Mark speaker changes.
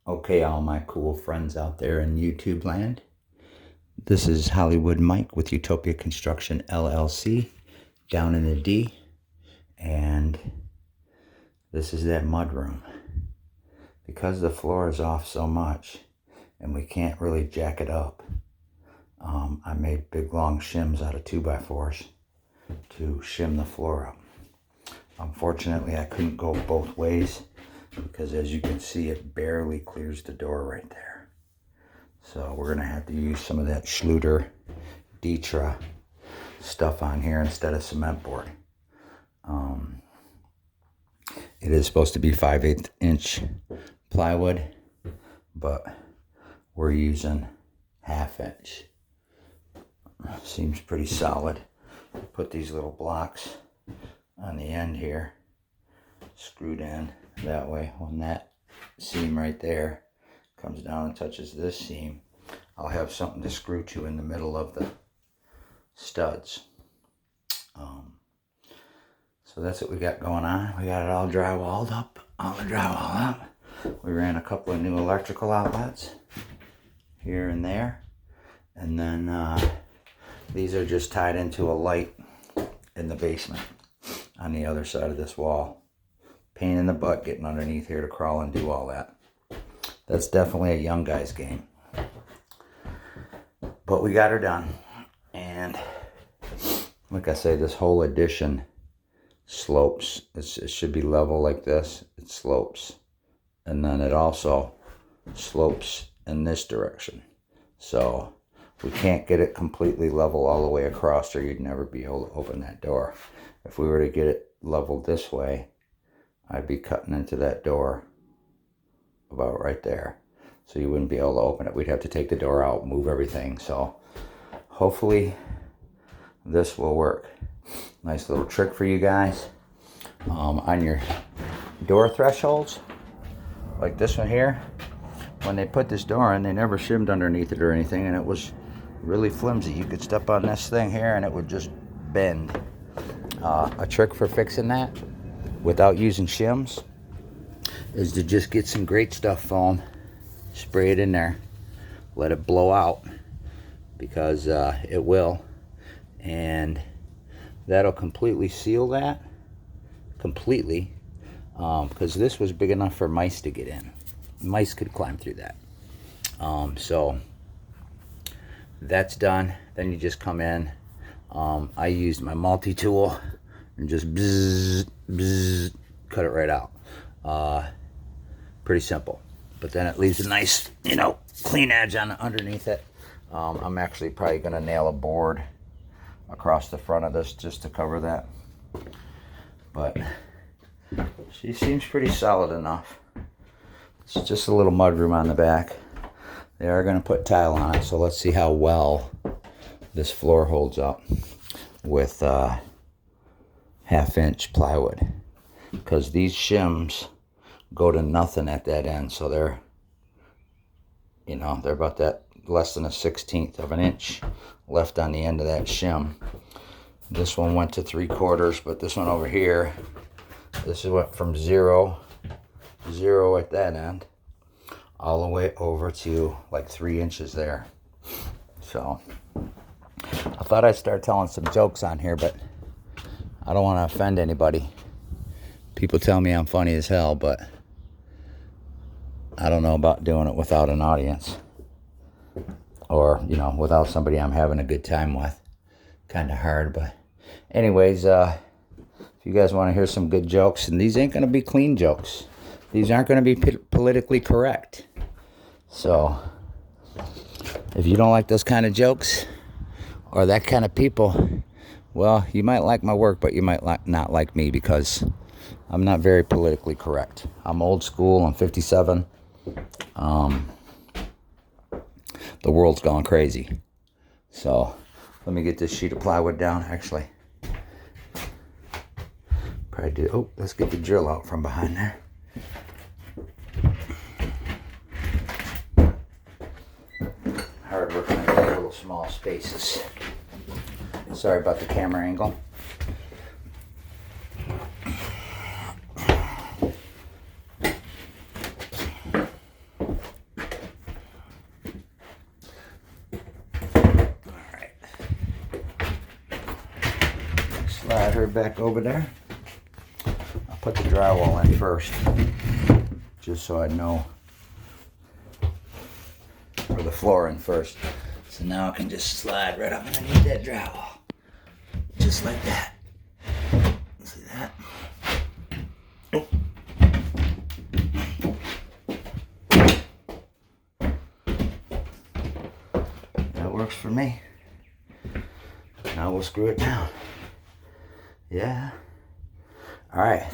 Speaker 1: Okay, all my cool friends out there in YouTube land. This is Hollywood Mike with Utopia Construction LLC down in the D. And this is that mud room. Because the floor is off so much and we can't really jack it up, I made big long shims out of 2x4s to shim the floor up. Unfortunately, I couldn't go both ways because as you can see, it barely clears the door right there. So we're gonna have to use some of that Schluter Ditra stuff on here instead of cement board. It is supposed to be 5/8 inch plywood, but we're using 1/2 inch. Seems pretty solid. Put these little blocks on the end here, screwed in that way. When that seam right there comes down and touches this seam, I'll have something to screw to in the middle of the studs. So that's what we got going on. We got it all drywalled up, all the drywall up. We ran a couple of new electrical outlets here and there. And then these are just tied into a light in the basement on the other side of this wall. Pain in the butt getting underneath here to crawl and do all that. That's definitely a young guy's game. But we got her done. And like I say, this whole addition slopes. It should be level like this. It slopes. And then it also slopes in this direction. So we can't get it completely level all the way across or you'd never be able to open that door. If we were to get it leveled this way, I'd be cutting into that door about right there. So you wouldn't be able to open it. We'd have to take the door out, move everything. So hopefully this will work. Nice little trick for you guys. On your door thresholds, like this one here, when they put this door in, they never shimmed underneath it or anything, and it was really flimsy. You could step on this thing here and it would just bend. A trick for fixing that without using shims is to just get some great stuff foam, spray it in there, let it blow out, because it will, and that'll completely seal that completely, because this was big enough for mice to get in. Mice could climb through that. So that's done. Then you just come in. I used my multi-tool and just bzzz, bzzz, cut it right out. Pretty simple. But then it leaves a nice, clean edge on underneath it. I'm actually probably going to nail a board across the front of this just to cover that. But she seems pretty solid enough. It's just a little mud room on the back. They are going to put tile on it, so let's see how well this floor holds up with 1/2 inch plywood. Because these shims go to nothing at that end, so they're about that less than a 1/16 of an inch left on the end of that shim. This one went to 3/4, but this one over here, this went from zero at that end all the way over to like 3 inches there. So I thought I'd start telling some jokes on here, but I don't want to offend anybody. People tell me I'm funny as hell, but I don't know about doing it without an audience, or without somebody I'm having a good time with. Kind of hard. But anyways, if you guys want to hear some good jokes, and these ain't going to be clean jokes, these aren't going to be politically correct. So if you don't like those kind of jokes or that kind of people, well, you might like my work, but you might not like me, because I'm not very politically correct. I'm old school. I'm 57. The world's gone crazy. So let me get this sheet of plywood down. Actually, probably do. Oh, let's get the drill out from behind there. Hard working in these little small spaces. Sorry about the camera angle. her back over there. I'll put the drywall in first, just so I know, or the floor in first. So now I can just slide right up underneath that drywall, just like that. See that? Oh. That works for me. Now we'll screw it down. Yeah. All right.